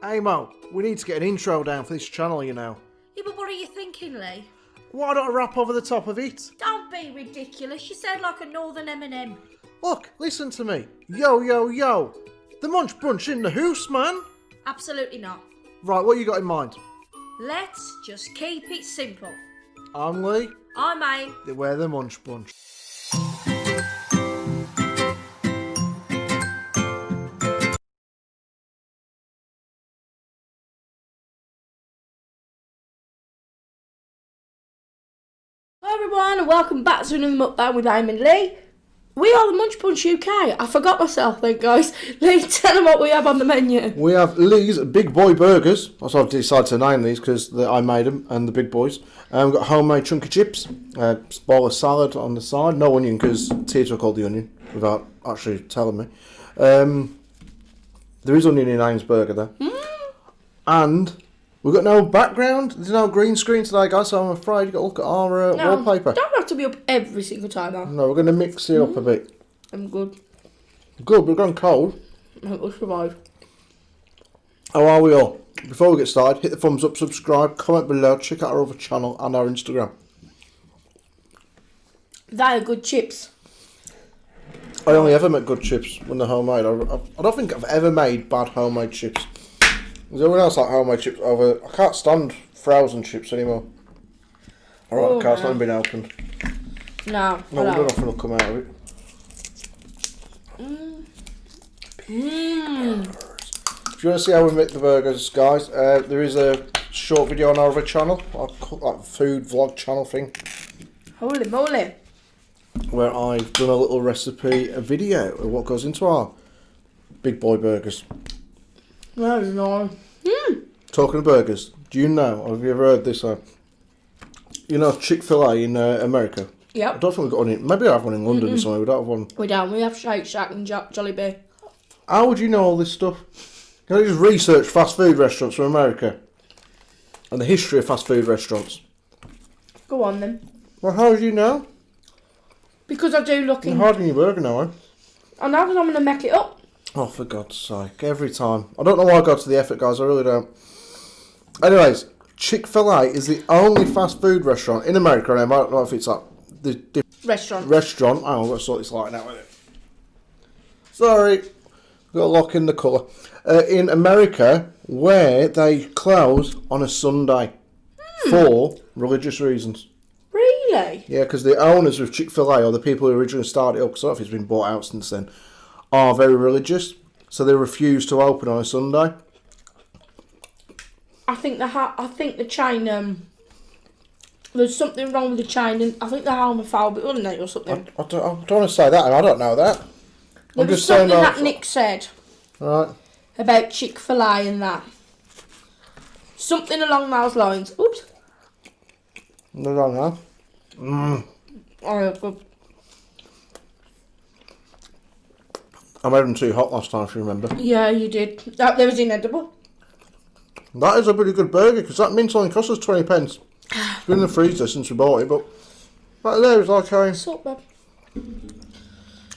Hey Mo, we need to get an intro down for this channel, you know. Yeah, but what are you thinking, Lee? Why don't I rap over the top of it? Don't be ridiculous. You sound like a northern M&M. Look, listen to me. Yo, yo, yo. The Munch Brunch in the house, man. Absolutely not. Right, what you got in mind? Let's just keep it simple. I'm Lee. I'm Aim. We're the Munch Bunch. Hello everyone and welcome back to another Mukbang with Aim and Lee. We are the Munch Bunch UK. I forgot myself then, guys. Lee, tell them what we have on the menu. We have Leigh'S Big Boy Burgers. That's why I've decided to name these because I made them and the big boys. We've got homemade chunky chips, bowl of salad on the side, no onion because Tia took all the onion without actually telling me. There is onion in Aim's burger there. And we've got no background, there's no green screen today, guys, so I'm afraid you've got to look at our wallpaper. Don't have to be up every single time, though. No, we're going to mix it up a bit. I'm good. Good, we're going cold. We'll survive. How are we all? Before we get started, hit the thumbs up, subscribe, comment below, check out our other channel and our Instagram. They are good chips. I only ever make good chips when they're homemade. I don't think I've ever made bad homemade chips. Does anyone else like homemade chips over? I can't stand frozen chips anymore. Alright, I can't stand being opened. No, No, we don't often will come out of it. If you want to see how we make the burgers, guys, there is a short video on our other channel, like food vlog channel thing, Holy moly. where I've done a little recipe, a video of what goes into our big boy burgers. Very nice. Talking of burgers, do you know, have you ever heard this? You know Chick-fil-A in America? Yep. I don't think we've got one in, maybe I have one in London or something, we don't have one. We don't. We have Shake Shack and Jollibee. How would you know all this stuff? Can I just research fast food restaurants from America? And the history of fast food restaurants? Go on then. Well, how do you know? Because I do look You're in. hiding your burger now, eh? I know that I'm going to make it up. Oh, for God's sake, every time. I don't know why I go to the effort, guys, I really don't. Anyways, Chick-fil-A is the only fast food restaurant in America, and I don't know if it's like the restaurant. Oh, let's sort this lighting out with it. Sorry, got a lock in the colour. In America, where they close on a Sunday for religious reasons. Really? Yeah, because the owners of Chick-fil-A, or the people who originally started it up, because I don't know if it's been bought out since then, are very religious, so they refuse to open on a Sunday. I think the chain. There's something wrong with the chain, and I think they're homophobic, wasn't they, or something? I don't want to say that, and I don't know that. There was something that Nick said Right. about Chick-fil-A and that. Something along those lines. Oops. I don't know. Oh, good. I made them too hot last time, if you remember. Yeah, you did. That was inedible. That is a pretty good burger, because that mince only cost us 20 pence. It's been in the freezer since we bought it, but right there is like a... Salt, babe.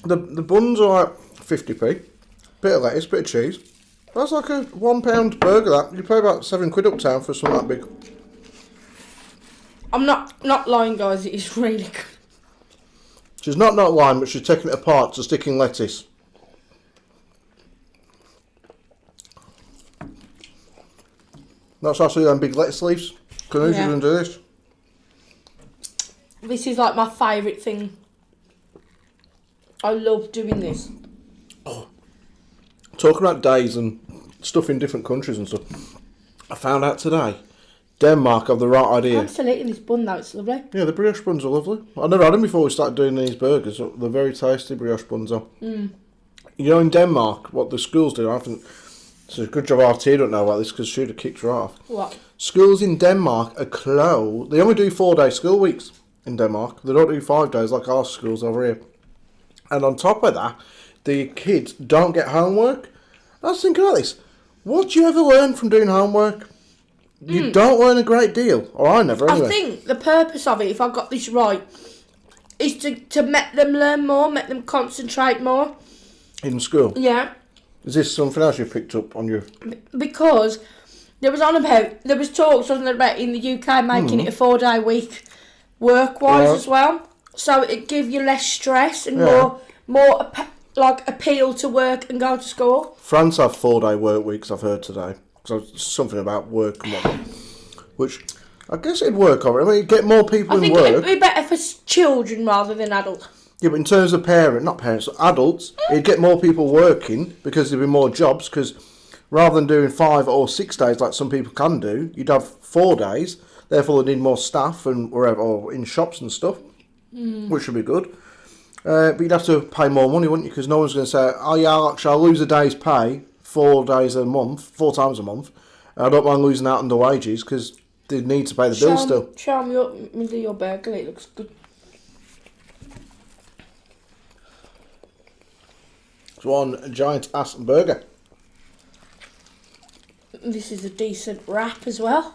The buns are like 50p. Bit of lettuce, bit of cheese. That's like a £1 burger, that. You pay about £7 uptown for something that big. I'm not lying, guys. It is really good. She's not lying, but she's taking it apart to sticking lettuce. That's actually them big lettuce leaves. Can you even do this? This is like my favourite thing. I love doing this. Talking about days and stuff in different countries and stuff, I found out today Denmark have the right idea. I'm still eating this bun now, it's lovely. Yeah, the brioche buns are lovely. I never had them before we started doing these burgers. They're very tasty, brioche buns are. You know, in Denmark, what the schools do, I think it's a good job our Tia don't know about this because she'd have kicked her off. What? Schools in Denmark are closed. They only do 4-day school weeks in Denmark. They don't do 5 days like our schools over here. And on top of that, the kids don't get homework. I was thinking about this. What do you ever learn from doing homework? You don't learn a great deal. Or I never, anyway. I think the purpose of it, if I got this right, is to make them learn more, make them concentrate more. In school? Yeah. Is this something else you picked up on your... Because there was talks, wasn't there, about in the UK making it a 4-day week work-wise as well. So it'd give you less stress and more appeal to work and go to school. France have 4-day work weeks, I've heard today. So something about work and whatnot. Which, I guess it'd work over. I mean, you'd get more people in work. I think it'd be better for children rather than adults. Yeah, but in terms of adults, you'd get more people working because there'd be more jobs, because rather than doing 5 or 6 days like some people can do, you'd have 4 days. Therefore, they need more staff and wherever, or in shops and stuff, which would be good. But you'd have to pay more money, wouldn't you? Because no one's going to say, oh yeah, actually, I'll lose a day's pay 4 times a month. I don't mind losing out on the wages because they need to pay the bills still. Show me your burger, it looks good. It's one giant ass burger. This is a decent wrap as well.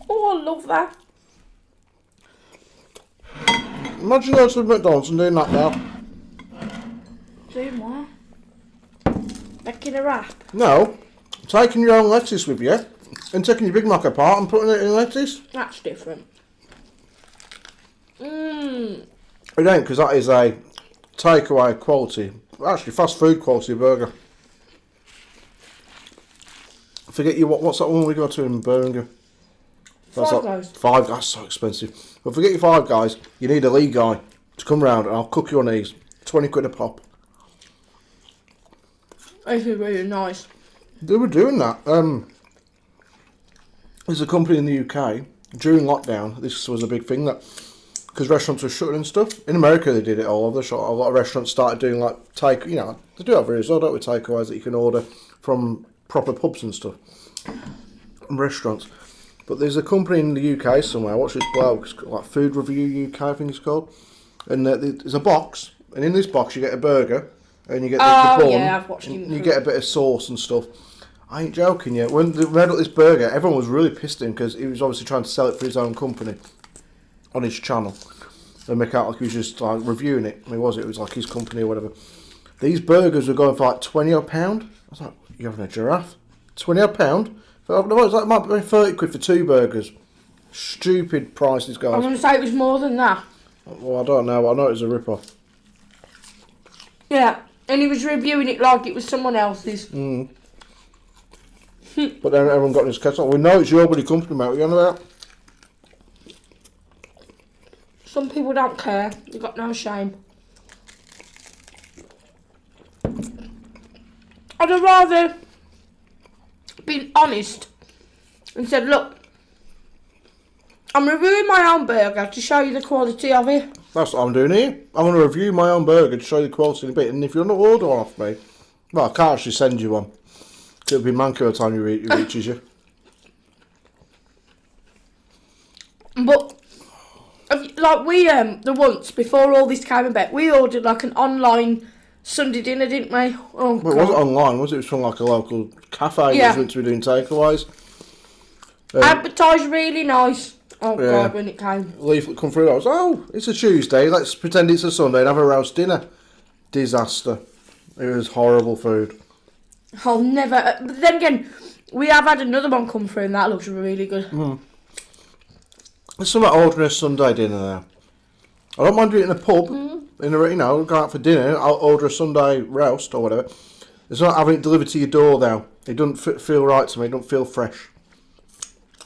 Oh, I love that. Imagine going to McDonald's and doing that now. Doing what? Making a wrap? No. Taking your own lettuce with you and taking your Big Mac apart and putting it in lettuce. That's different. It ain't, because that is a takeaway quality, actually fast food quality burger. Forget you, what's that one we go to in Birmingham? Five Guys. Five, that's so expensive. But forget your Five Guys, you need a Lee guy to come round and I'll cook you on these. 20 quid a pop. This is really nice. They were doing that. There's a company in the UK, during lockdown, this was a big thing, that because restaurants were shutting and stuff. In America they did it all over the shop. A lot of restaurants started doing like they do have here as well, don't we, takeaways that you can order from proper pubs and stuff. And restaurants. But there's a company in the UK somewhere, I watched this blog, it's like Food Review UK I think it's called. And there's a box, and in this box you get a burger, and you get the bun, I've watched him. you get a bit of sauce and stuff. I ain't joking yet. When they made up this burger, everyone was really pissed at him because he was obviously trying to sell it for his own company on his channel. And make out like he was just like reviewing it. I mean, it was like his company or whatever. These burgers were going for like £20 odd. I was like, you're having a giraffe? £20 odd? It was like, might be 30 quid for 2 burgers. Stupid prices, guys. I'm going to say it was more than that. Well, I don't know. I know it was a rip-off. Yeah, and he was reviewing it like it was someone else's. But then everyone got in his kettle. We know it's your bloody company, mate. What are you on about? Some people don't care. They've got no shame. I'd have rather been honest and said, look, I'm reviewing my own burger to show you the quality of it. That's what I'm doing here. I'm going to review my own burger to show you the quality in a bit. And if you're not ordering one off me, well, I can't actually send you one. It'll be manky by the time it reaches you. But, like the once, before all this came about, we ordered like an online Sunday dinner, didn't we? Oh, well, it wasn't online, was it? It was from like a local cafe that was meant to be doing takeaways. Advertised really nice. Oh God, when it came. Leaflet come through, I was, oh, it's a Tuesday, let's pretend it's a Sunday and have a roast dinner. Disaster. It was horrible food. I'll never... But then again, we have had another one come through and that looks really good. There's something like ordering a Sunday dinner now. I don't mind doing it in a pub, go out for dinner, I'll order a Sunday roast or whatever. It's not having it delivered to your door though. It doesn't feel right to me, it doesn't feel fresh.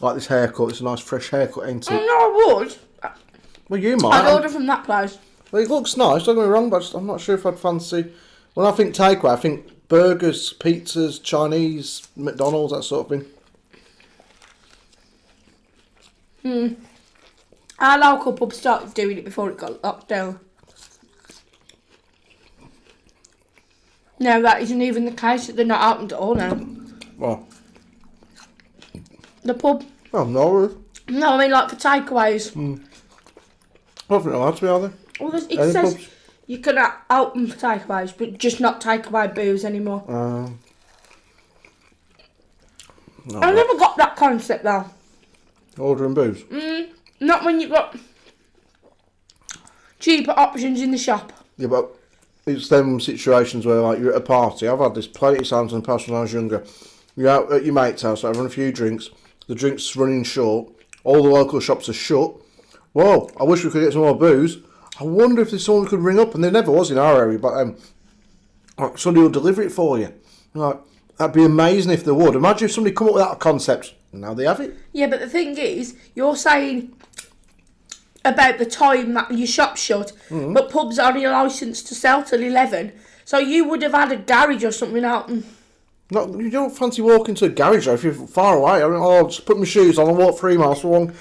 Like this haircut, it's a nice fresh haircut, ain't it? No, I would. Well, you might. I'd order from that place. Well, it looks nice, don't get me wrong, but I'm not sure if I'd fancy... When I think takeaway, I think burgers, pizzas, Chinese, McDonald's, that sort of thing. Our local pub started doing it before it got locked down. No, that isn't even the case. They're not open at all now. Well... The pub? Oh, no. No, I mean like for takeaways. I don't think they're allowed to be, are they? Well, it says pubs? You can open for takeaways, but just not takeaway booze anymore. I never got that concept though. Ordering booze? Not when you've got cheaper options in the shop. Yeah, but it's them situations where like you're at a party. I've had this plenty of times in the past when I was younger. You're out at your mate's house, having a few drinks. The drink's running short. All the local shops are shut. Whoa! I wish we could get some more booze. I wonder if there's someone we could ring up, and there never was in our area. But somebody will deliver it for you. Like, that'd be amazing if they would. Imagine if somebody come up with that concept. Now they have it. Yeah, but the thing is, you're saying about the time that your shop's shut, but pubs are only licensed to sell till 11. So you would have had a garage or something out. No, you don't fancy walking to a garage though, if you're far away. I'll just put my shoes on and walk 3 miles for one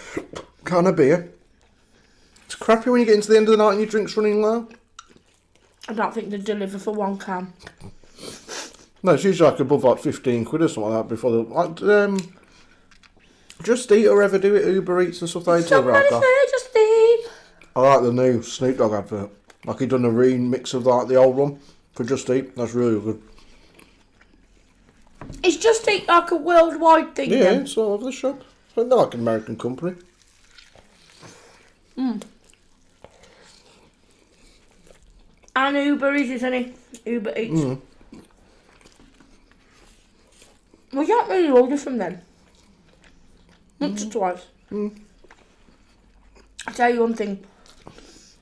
can of beer. It's crappy when you get into the end of the night and your drink's running low. I don't think they deliver for 1 can. No, it's usually like above like 15 quid or something like that before the like, Just Eat or ever do it, Uber Eats and stuff. They Somebody say Just Eat. I like the new Snoop Dogg advert. Like he done a remix of like the old one for Just Eat. That's really good. Is Just Eat like a worldwide thing? Yeah, then? it's all over the shop. They're like an American company. And Uber Eats, isn't it? Uber Eats. We can't really order from them. Once or twice. I'll tell you one thing.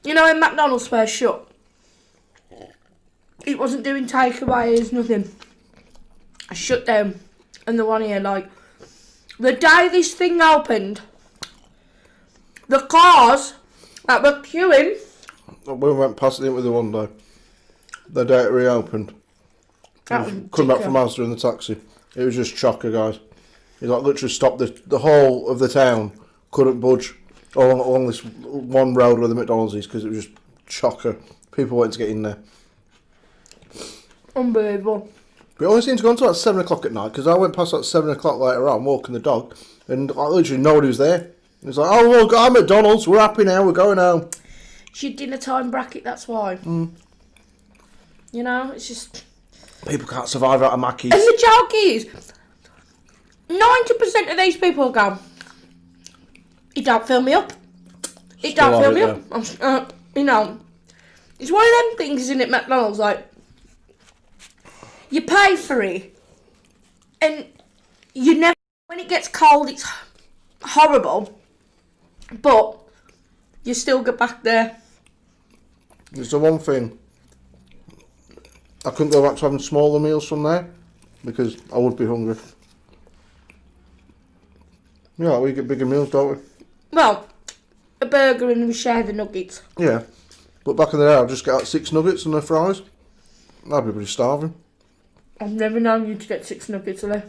You know, in McDonald's first shut, it wasn't doing takeaways, nothing. I shut down. And the one here, like, the day this thing opened, the cars that were queuing. We went past it with the one day. The day it reopened. Coming back from Asda in the taxi. It was just chocker, guys. He like literally stopped the whole of the town. Couldn't budge along this one road where the McDonald's is because it was just chocker. People wanted to get in there. Unbelievable. But it only seemed to go on to about 7 o'clock at night because I went past at 7 o'clock later on walking the dog and like, literally nobody was there. It was like, oh, well, got our McDonald's. We're happy now. We're going home. It's your dinner time bracket, that's why. You know, it's just... People can't survive out of Mackey's. And the joke is, 90% of these people go, it don't fill me up. It don't fill me up. You know, it's one of them things, isn't it, McDonald's, like, you pay for it, and you never, when it gets cold, it's horrible, but you still get back there. It's the one thing. I couldn't go back to having smaller meals from there because I would be hungry. Yeah, we get bigger meals, don't we? Well, a burger and we share the nuggets. Yeah, but back in the day, I'd just get like 6 nuggets and the fries. I'd be pretty starving. I've never known you to get 6 nuggets a day.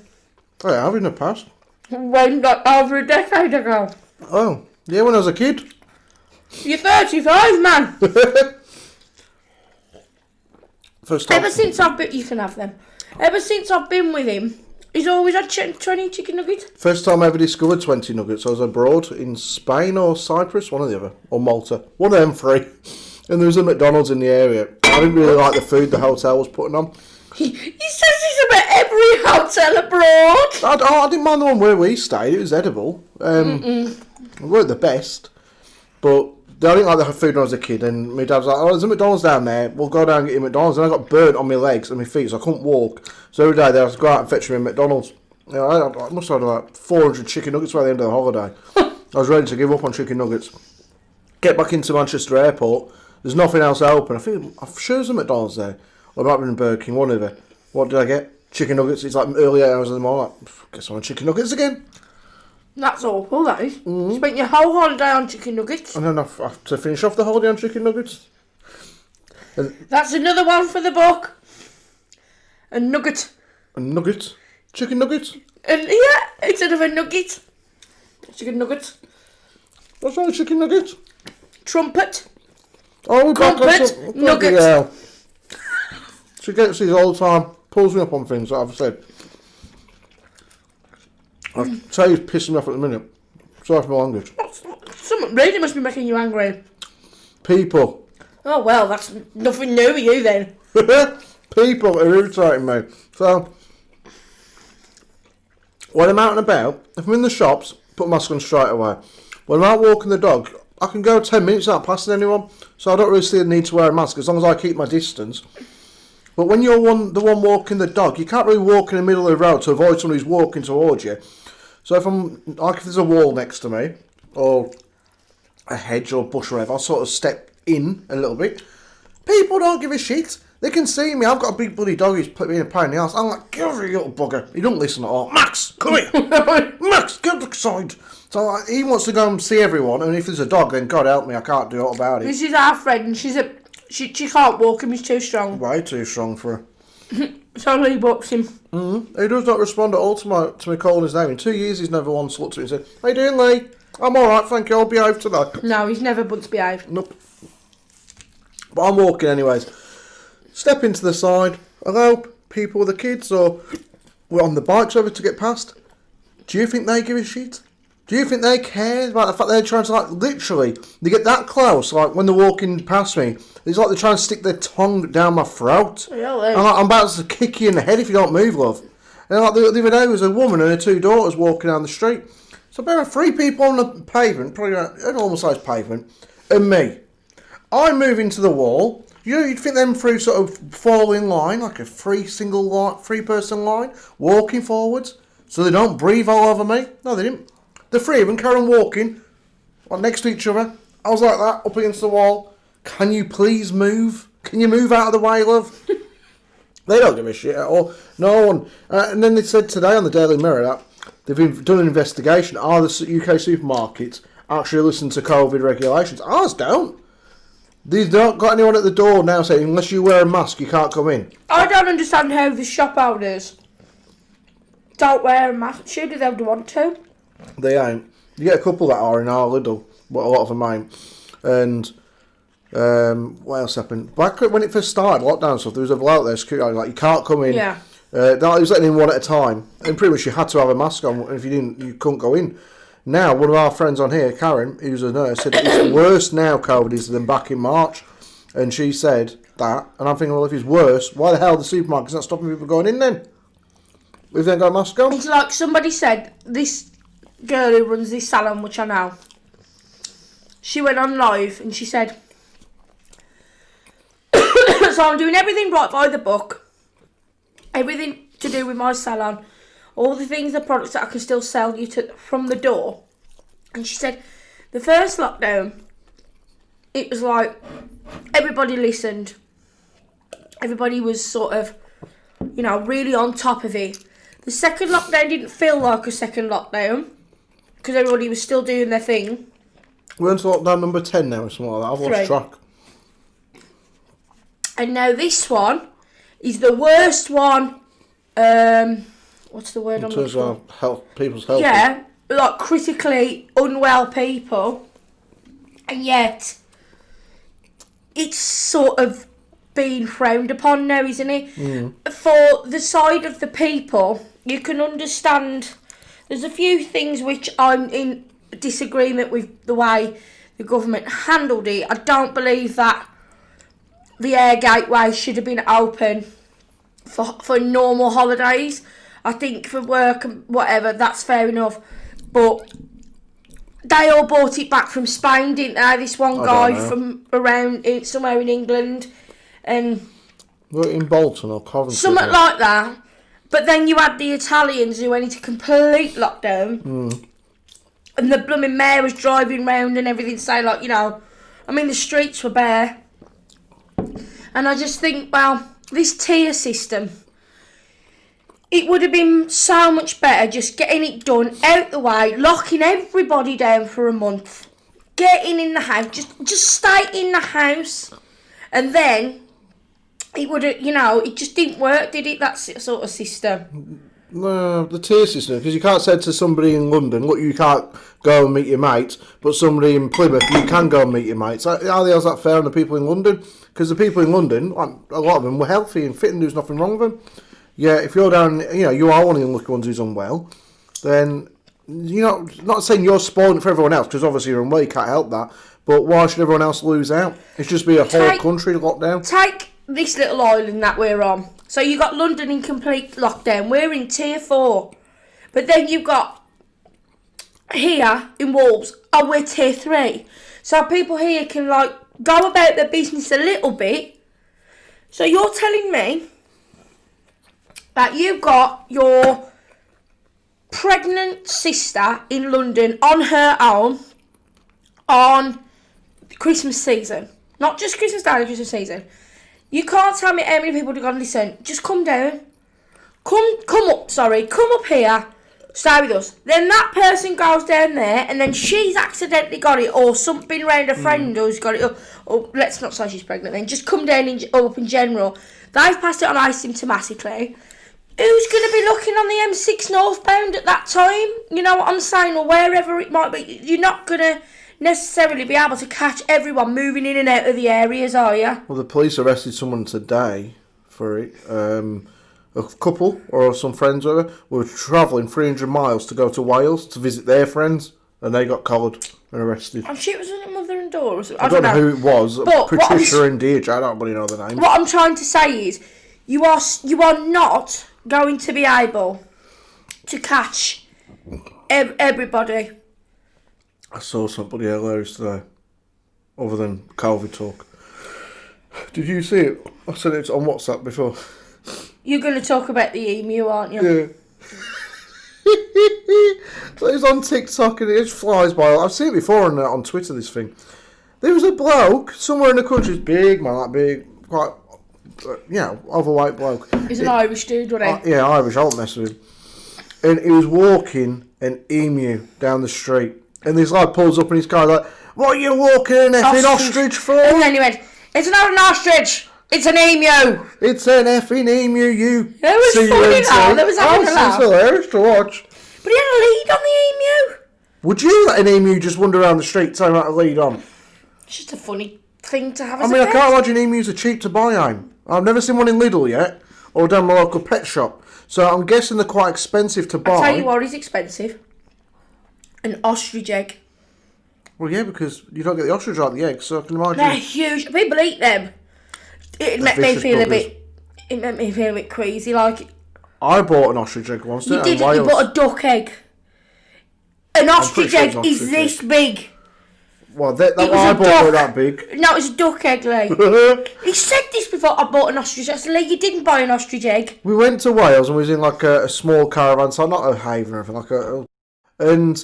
I have in the past. When, like, over a decade ago. Oh, yeah, when I was a kid. You're 35, man. First time. Ever since I've been, you can have them. Ever since I've been with him, he's always had 20 chicken nuggets. First time I ever discovered 20 nuggets, I was abroad in Spain or Cyprus, one or the other, or Malta. One of them 3. And there was a McDonald's in the area. I didn't really like the food the hotel was putting on. He says this about every hotel abroad. I didn't mind the one where we stayed. It was edible. It weren't the best, but I didn't like the food when I was a kid. And my dad was like, "Oh, there's a McDonald's down there. We'll go down and get you McDonald's." And I got burnt on my legs and my feet, so I couldn't walk. So every day they had to go out and fetch me a McDonald's. You know, I must have had like 400 chicken nuggets by the end of the holiday. I was ready to give up on chicken nuggets. Get back into Manchester Airport. There's nothing else open. I'm sure there's a McDonald's there. Or it might have been Burger King, one of it. What did I get? Chicken nuggets. It's like early hours of the morning. Guess I want chicken nuggets again. That's awful, that is. You spent your whole holiday on chicken nuggets. And then I have to finish off the holiday on chicken nuggets. And that's another one for the book. A nugget. A nugget? Chicken nuggets? And yeah, instead of a nugget. Chicken nuggets. What's wrong with chicken nuggets? Trumpet. Oh, we're back on Crumpet. Nuggets. Yeah. She gets these all the time. Pulls me up on things that I've said. I'll tell you, it's pissing me off at the minute. Sorry for my language. Something really must be making you angry. People. Oh well, that's nothing new with you then. People are irritating me. So, when I'm out and about, if I'm in the shops, put a mask on straight away. When I'm out walking the dog, I can go 10 minutes without passing anyone, so I don't really see the need to wear a mask as long as I keep my distance. But when you're the one walking the dog, you can't really walk in the middle of the road to avoid someone who's walking towards you. So if there's a wall next to me, or a hedge or bush or whatever, I'll sort of step in a little bit. People don't give a shit. They can see me. I've got a big bloody dog who's put me in a pain in the ass. I'm like, get over here, you little bugger. He don't listen at all. Max, come here. Max, get to the side. So he wants to go and see everyone, and if there's a dog, then God help me, I can't do all about it. This is our friend. She can't walk him. He's too strong. Way too strong for her. So Lee walks him. He does not respond at all to me calling his name. In 2 years, he's never once looked at me and said, "How you doing, Lee? I'm all right, thank you. I'll behave today." No, he's never once behaved. Nope. But I'm walking anyways. Step into the side. Hello, people with the kids, or we're on the bikes over to get past. Do you think they give a shit? Do you think they care about the fact they're trying to, like, literally, they get that close, like, when they're walking past me, it's like they're trying to stick their tongue down my throat. Really? I'm about to kick you in the head if you don't move, love. And like the other day, there was a woman and her 2 daughters walking down the street. So there were 3 people on the pavement, probably an normal-sized pavement, and me. I move into the wall. You'd think them 3 sort of fall in line, like a 3-person line, walking forwards, so they don't breathe all over me. No, they didn't. The 3 of them carry on walking, like next to each other. I was like that, up against the wall. Can you please move? Can you move out of the way, love? They don't give a shit at all. No one. And then they said today on the Daily Mirror that they've done an investigation. Are the UK supermarkets actually listen to COVID regulations? Ours don't. They've not got anyone at the door now saying, unless you wear a mask, you can't come in. I don't understand how the shop owners don't wear a mask. Surely they would want to. They ain't. You get a couple that are in our Lidl, but a lot of them ain't. And what else happened? Back when it first started, lockdown stuff, there was a bloke there, security, like, you can't come in. Yeah. That was letting in one at a time, and pretty much you had to have a mask on, and if you didn't, you couldn't go in. Now, one of our friends on here, Karen, who's a nurse, said it's worse now, COVID is, than back in March. And she said that, and I'm thinking, well, if it's worse, why the hell are the supermarkets not stopping people going in then? If they ain't got a mask on? It's like somebody said, this girl who runs this salon, which I know, she went on live and she said, so I'm doing everything right by the book, everything to do with my salon, all the things, the products that I can still sell you to from the door. And she said, the first lockdown, it was like, everybody listened. Everybody was sort of, really on top of it. The second lockdown didn't feel like a second lockdown, because everybody was still doing their thing. We're into lockdown number 10 now or something like that. I've lost track. And now this one is the worst one. What's the word I'm looking for? In terms of health, people's health. Yeah, like critically unwell people. And yet, it's sort of being frowned upon now, isn't it? Mm. For the side of the people, you can understand. There's a few things which I'm in disagreement with the way the government handled it. I don't believe that the air gateway should have been open for normal holidays. I think for work and whatever, that's fair enough. But they all bought it back from Spain, didn't they? This one guy from around somewhere in England. And in Bolton or Coventry. Something like that. But then you had the Italians who went into complete lockdown. Mm. And the blooming mayor was driving round and everything, saying, like, the streets were bare. And I just think, well, this tier system, it would have been so much better just getting it done, out the way, locking everybody down for a month, getting in the house, just stay in the house. And then it would have, it just didn't work, did it, that sort of system? No, the tier system, because you can't say to somebody in London, look, you can't go and meet your mates, but somebody in Plymouth, you can go and meet your mates. How the hell is that fair on the people in London? Because the people in London, a lot of them were healthy and fit and there's nothing wrong with them. Yeah, if you're down, you are one of the unlucky ones who's unwell, then, not saying you're spoiling for everyone else, because obviously you're unwell, you can't help that, but why should everyone else lose out? It should just be a whole country lockdown. Take this little island that we're on. So you got London in complete lockdown. We're in tier 4. But then you've got here in Wolves, we're tier 3. so people here can like go about their business a little bit. So you're telling me that you've got your pregnant sister in London on her own on Christmas season, not just Christmas Day, Christmas season. You can't tell me how many people have gone, listen, just come down. Come up here, stay with us. Then that person goes down there and then she's accidentally got it, or something around a friend who's got it, or let's not say she's pregnant then, just come down up in general. They've passed it on asymptomatically. Who's going to be looking on the M6 northbound at that time? You know what I'm saying? Or wherever it might be. You're not going to necessarily be able to catch everyone moving in and out of the areas, are you? Well, the police arrested someone today for it. A couple or some friends were travelling 300 miles to go to Wales to visit their friends, and they got collared and arrested. I'm sure it was a mother and daughter or something. I don't know who it was. But Patricia and Deirdre. I don't really know the name. What I'm trying to say is, you are not going to be able to catch everybody. I saw somebody hilarious today, other than COVID talk. Did you see it? I sent it on WhatsApp before. You're going to talk about the emu, aren't you? Yeah. So it's on TikTok and it just flies by. I've seen it before on Twitter, this thing. There was a bloke somewhere in the country, big man, like big, quite, overweight bloke. He's an Irish dude, wasn't he? Yeah, Irish, I won't mess with him. And he was walking an emu down the street. And this lad pulls up in his car like, what are you walking an effing ostrich for? And then he went, it's not an ostrich, it's an emu. It's an effing emu, you. It was funny though, there was having a laugh. It's hilarious to watch. But he had a lead on the emu. Would you let an emu just wander around the street telling that a lead on? It's just a funny thing to have as I a pet. can't imagine emus are cheap to buy, I've never seen one in Lidl yet, or down my local pet shop. So I'm guessing they're quite expensive to buy. I'll tell you what is expensive. An ostrich egg. Well, yeah, because you don't get the ostrich out of the eggs, so I can imagine. They're huge. People eat them. It made me feel a bit. It made me feel a bit queasy. Like I bought an ostrich egg once. you did. You bought a duck egg. An ostrich egg is this big. Well, that one I bought was that big. No, it was a duck egg, Lee. He said this before. I bought an ostrich egg. I said, Lee, you didn't buy an ostrich egg. We went to Wales and we was in like a small caravan, so not a haven or anything, and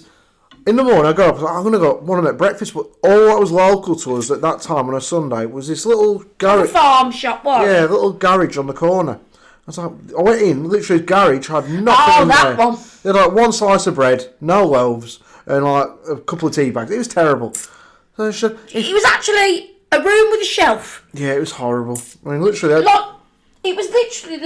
in the morning I got up, I was like, I'm going to go want to make breakfast, but all that was local to us at that time on a Sunday was this little garage. Farm shop, what? Yeah, a little garage on the corner. I was like, I went in, literally his garage had nothing in there. Oh, that one. They had like one slice of bread, no loaves, and like a couple of tea bags. It was terrible. So it was actually a room with a shelf. Yeah, it was horrible. I mean, literally. It was literally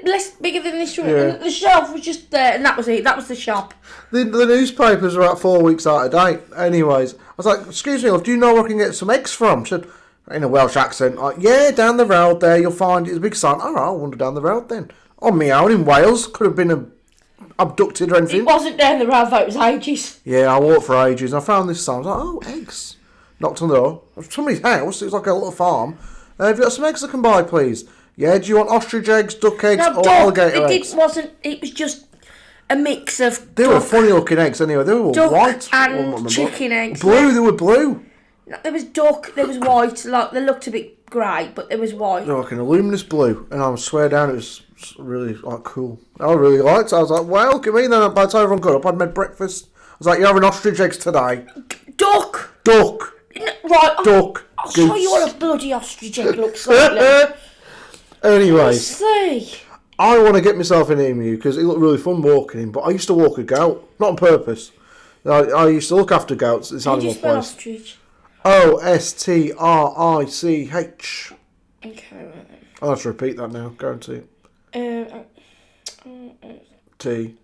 less bigger than this room. Yeah. And the shelf was just there, and that was it. That was the shop. The newspapers are about 4 weeks out of date. Anyways, I was like, excuse me, love, do you know where I can get some eggs from? She said, in a Welsh accent, like, yeah, down the road there, you'll find it's a big sign. All right, I'll wander down the road then. On me own in Wales, could have been abducted or anything. It wasn't down the road, though, it was ages. Yeah, I walked for ages, and I found this sign. I was like, oh, eggs. Knocked on the door. Somebody's house, it was like a little farm. Have you got some eggs I can buy, please? Yeah, do you want ostrich eggs, duck eggs, or alligator eggs? It was just a mix of They were funny looking eggs anyway. They were duck white. and chicken eggs. Blue, they were blue. No, there was duck, there was white. Like, they looked a bit grey, but there was white. They were like an luminous blue. And I swear down, it was really cool. I really liked it. I was like, well, look at me. Then by the time everyone got up, I'd made breakfast. I was like, you're having ostrich eggs today. Duck. Right. Duck. I'll show you what a bloody ostrich egg looks like. Anyway, see. I want to get myself an emu because it looked really fun walking him. But I used to walk a goat, not on purpose. I used to look after goats at this How do you animal spell place. ostrich? Ostrich. Okay, right. I'll have to repeat that now, guarantee it. T.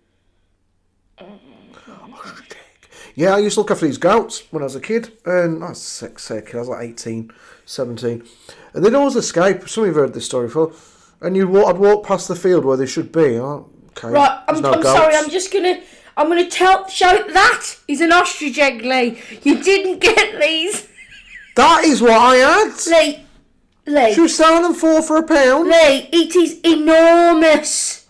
Yeah, I used to look after these goats when I was a kid, and I was sick. I was like 18, 17. And they'd always escape. Some of you have heard this story before. And I'd walk past the field where they should be. Okay, right, I'm sorry, I'm gonna show that is an ostrich egg, Lee. You didn't get these. That is what I had. Lee. She was selling them for £4. Lee, it is enormous.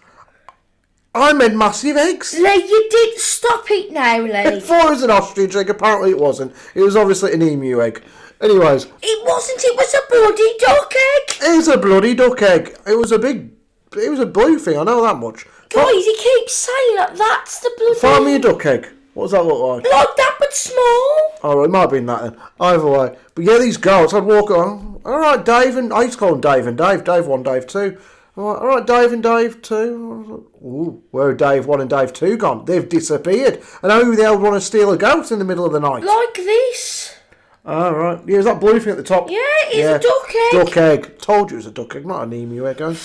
I meant massive eggs. Lee, you did stop it now, Lee. Before it was an ostrich egg, apparently it wasn't. It was obviously an emu egg. Anyways. It wasn't, it was a bloody duck egg. It was a bloody duck egg. It was a blue thing, I know that much. Guys, he keeps saying that that's the bloody... Find me a duck egg. What does that look like? Like that, but small. Oh, it might have been that then. Either way. But yeah, these goats, I'd walk on. Alright, Dave and... I used to call them Dave and Dave. Dave 1, Dave 2. Alright, Dave and Dave 2. Ooh, where are Dave 1 and Dave 2 gone? They've disappeared. And who the hell would want to steal a goat in the middle of the night? Like this. Alright. Yeah, is that blue thing at the top? Yeah, it's a duck egg. Duck egg. Told you it was a duck egg, not an emu egg. An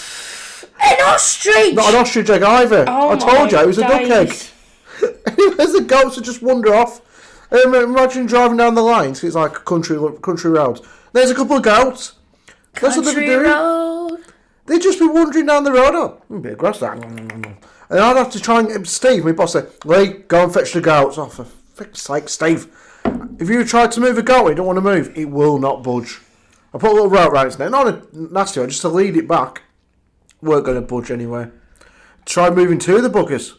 ostrich. Not an ostrich egg either. Oh, I told you it was a duck egg. days. Anyways, the goats would just wander off. Imagine driving down the lines. It's like country roads. There's a couple of goats. That's what they'd be doing. Road. They'd just be wandering down the road. Oh, a bit of grass there. And I'd have to try and... Steve, my boss, said, Lee, go and fetch the goats. Oh, for frick's sake, Steve. If you try to move a goat, it don't want to move. It will not budge. I put a little rope around its neck. Not a nasty one, just to lead it back. Weren't going to budge anyway. Try moving two of the buckers.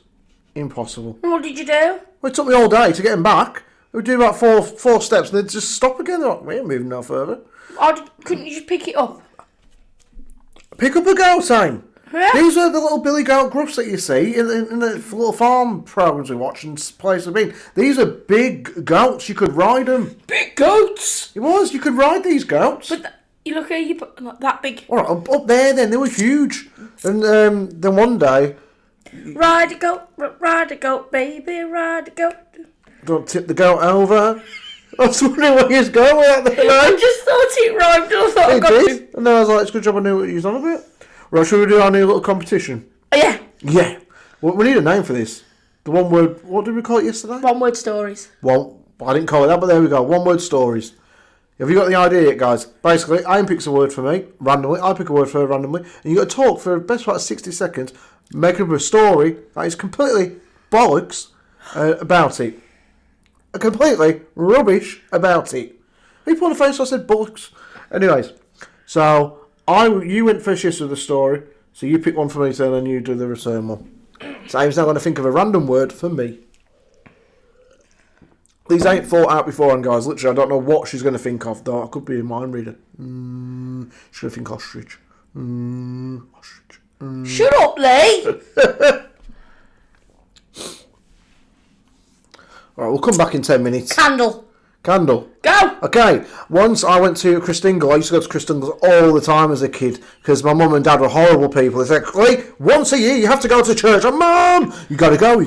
Impossible. What did you do? Well, it took me all day to get them back. We would do about four steps and they'd just stop again. They're like, we ain't moving no further. Couldn't you just pick it up? Pick up a goat sign. Yeah. These are the little billy goat gruffs that you see in the little farm programs we watch and places we've been. These are big goats. You could ride them. Big goats? It was. You could ride these goats. But you look at you put like that big. All right, up there then. They were huge. And then one day... Ride a goat, baby, ride a goat. Don't tip the goat over. I was wondering where he was going with that. I just thought it rhymed and I thought I got did. And then I was like, it's a good job I knew what you was on about. Right, shall we do our new little competition? Yeah. Yeah. Well, we need a name for this. The one word... What did we call it yesterday? One word stories. Well, I didn't call it that, but there we go. One word stories. Have you got the idea yet, guys? Basically, Ian picks a word for me, randomly. I pick a word for her, randomly. And you got to talk for the best part of 60 seconds, make up a story that is completely bollocks about it. Completely rubbish about it. He put on the face, so I said bollocks. Anyways, so you went first yesterday with the story, so you pick one for me, so then you do the return one. So Ian's now going to think of a random word for me. These ain't thought out beforehand, guys. Literally, I don't know what she's going to think of, though. I could be a mind reader. She's going to think ostrich. Ostrich. Shut up, Lee! Alright, we'll come back in 10 minutes. Candle. Go! Okay, once I went to Christingles. I used to go to Christingles all the time as a kid because my mum and dad were horrible people. They said, Lee, once a year you have to go to church. Oh, Mum, you got to go.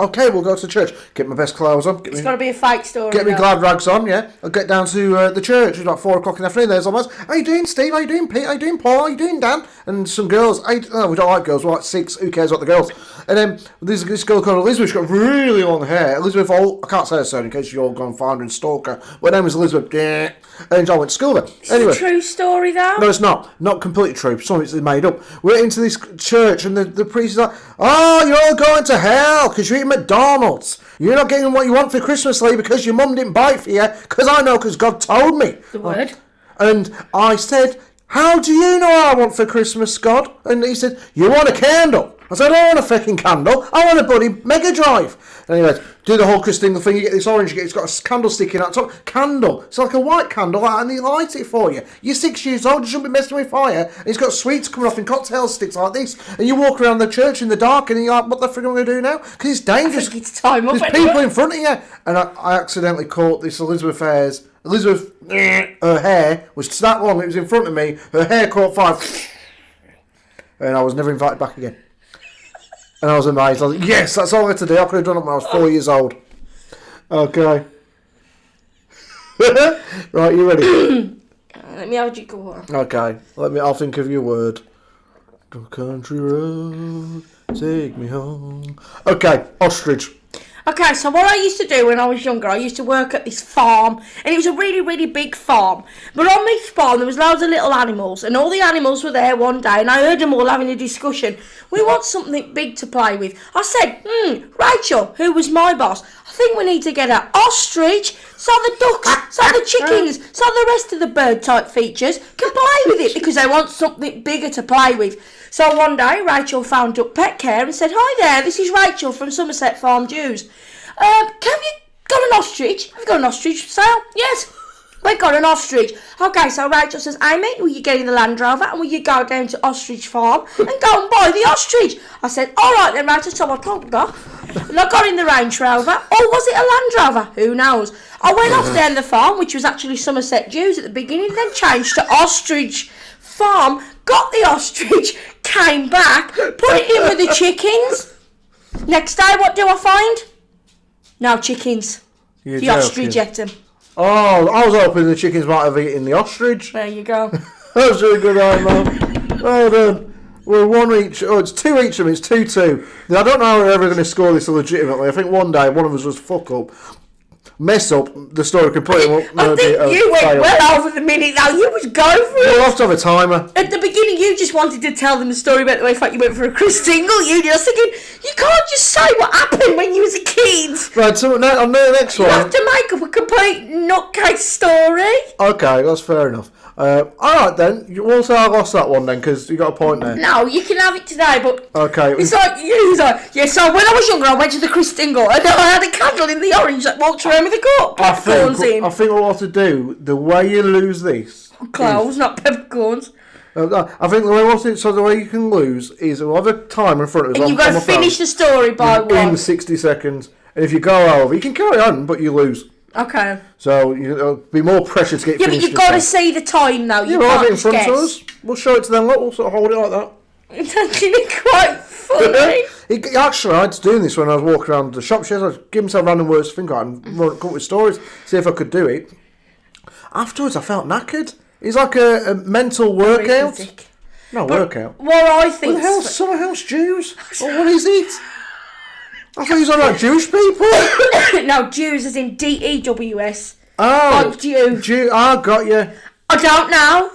Okay, we'll go to church. Get my best clothes on. It's got to be a fake story. Get me glad rags on, yeah. I'll get down to the church. It's like 4 o'clock in the afternoon. There's almost, how you doing, Steve? How you doing, Pete? How you doing, Paul? How you doing, Dan? And some girls. We don't like girls. We're like 6. Who cares what the girls? And then there's this girl called Elizabeth. She's got really long hair. Elizabeth, I can't say her surname in case you're all going to find her and stalk her. But her name was Elizabeth. And I went to school there. Anyway, it's a true story, though. No, it's not. Not completely true. Some of it's made up. We're into this church, and the priest is like, "Oh, you're all going to hell because you're eating McDonald's. You're not getting what you want for Christmas, Lee, because your mum didn't buy it for you. Because I know, because God told me." The word. And I said, "How do you know what I want for Christmas, God?" And he said, "You want a candle." I said, "I don't want a fucking candle. I want a bloody Mega Drive." Anyway, do the whole Christingle thing. You get this orange, it's got a candle sticking out top. Candle. It's like a white candle, and he lights it for you. You're 6 years old, you shouldn't be messing with fire. And it's got sweets coming off in cocktail sticks like this. And you walk around the church in the dark, and you're like, what the frick am I going to do now? Because it's dangerous. I think it's time up. There's people in front of you. And I accidentally caught this Elizabeth, her hair was that long, it was in front of me. Her hair caught fire. And I was never invited back again. And I was amazed. I was like, yes, that's all I had to do. I could have done it when I was 4 years old. Okay. Right, you ready? Let me have you go on. Okay. I'll think of your word. Go country road, take me home. Okay, ostrich. Okay, so what I used to do when I was younger, I used to work at this farm, and it was a really, really big farm. But on this farm, there was loads of little animals, and all the animals were there one day, and I heard them all having a discussion. We want something big to play with. I said, Rachel, who was my boss, I think we need to get an ostrich, so the ducks, so the chickens, so the rest of the bird-type features can play with it, because they want something bigger to play with. So one day, Rachel phoned up Pet Care and said, "Hi there, this is Rachel from Somerset Farm Jews. Have you got an ostrich? Have you got an ostrich for sale?" "Yes, we've got an ostrich." "Okay," so Rachel says, "Amy, will you get in the Land Rover and will you go down to Ostrich Farm and go and buy the ostrich?" I said, "All right then, Rachel." So I told her. And I got in the Range Rover. Or was it a Land Rover? Who knows? I went off down the farm, which was actually Somerset Jews at the beginning, then changed to Ostrich Farm, got the ostrich, came back, put it in with the chickens. Next day, what do I find? No chickens. The ostrich ate them. Oh, I was hoping the chickens might have eaten the ostrich. There you go. That was really good, man. Well done. We're one each. Oh, it's 2 each of them. It's 2-2. I don't know how we're ever going to score this legitimately. I think one day one of us was fuck up, mess up the story completely. I think you went well over the minute though. You was going for it. We'll have to have a timer. At the beginning, you just wanted to tell them the story about the way you went for a Christingle. You just thinking, you can't just say what happened when you was a kid. Right, so now on the next one. You have to make up a complete nutcase story. Okay, that's fair enough. Alright then, you also lost that one then, because you got a point there. No, you can have it today, but okay, it's like, yeah, so when I was younger, I went to the Christingle, and I had a candle in the orange that walked around with a cup. I think we'll have to do, the way you lose this... Clothes, not peppercorns. I think the way you can lose is we'll have a timer in front of us. And you've got to finish the story by in 60 seconds. And if you go over, you can carry on, but you lose. Okay. So it'll be more pressure to get finished. Yeah, but you've got to see the time though. You can't have it in front of us. We'll show it to them. Look, we'll sort of hold it like that. It's actually quite funny. Actually, I was doing this when I was walking around the shop shares. I'd give myself random words to think of and come up with stories, see if I could do it. Afterwards, I felt knackered. It's like a mental workout. No, workout. What I think... What the hell's Summer House Jews? What is it? I thought he was on about Jewish people. No, Jews as in DEWS. Oh. Like Jew. I got you. I don't know.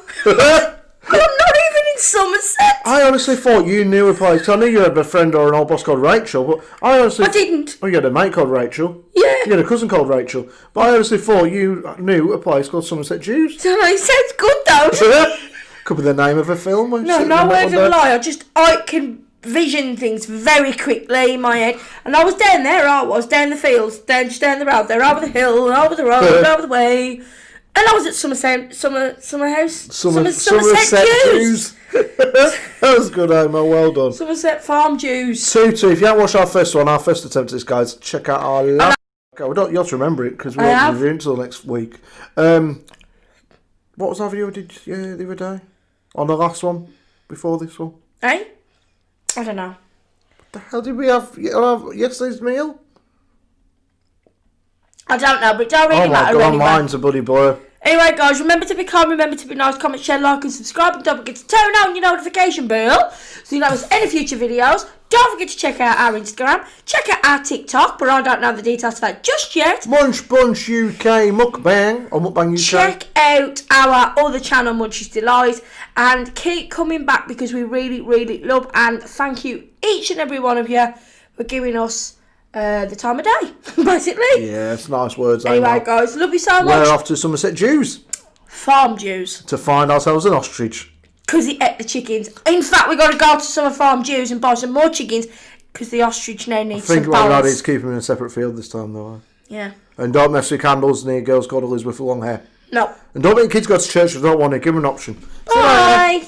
I'm not even in Somerset. I honestly thought you knew a place. I knew you had a friend or an old boss called Rachel, but I didn't. Oh, you had a mate called Rachel? Yeah. You had a cousin called Rachel. But I honestly thought you knew a place called Somerset Jews. So it sounds good though. Could be the name of a film. No word of a lie. I can vision things very quickly in my head. And I was down there, down the fields, just down the road, there over the hill, over the road, over the way. And I was at Somerset Jews. That was good, Emma. Well done. Somerset Farm Jews. 2-2. If you haven't watched our first attempt at this, guys, check out our last. Okay, you have to remember it because we won't review it until next week. What was our video we did the other day? On the last one? Before this one? Eh? I don't know. What the hell did we have yesterday's meal? I don't know, but it don't really matter. Oh my god, mine's a bloody blur. Anyway, guys, remember to be kind, remember to be nice, comment, share, like, and subscribe, and don't forget to turn on your notification bell so you don't miss any future videos. Don't forget to check out our Instagram, check out our TikTok, but I don't know the details of that just yet. Munch Bunch UK Mukbang, or Mukbang UK. Check out our other channel, Munchies Delight, and keep coming back because we really, really love and thank you, each and every one of you, for giving us the time of day, basically. Yeah, it's nice words. Anyway, guys, love you so much. We're off to Somerset Jews. Farm Jews. To find ourselves an ostrich. Because he ate the chickens. In fact, we've got to go to some Farm Jews and buy some more chickens because the ostrich now needs some balance. I think what I'd is keep him in a separate field this time, though. Yeah. And don't mess with candles near girls called Elizabeth with long hair. No. And don't make kids go to church if they don't want it. Give them an option. Bye.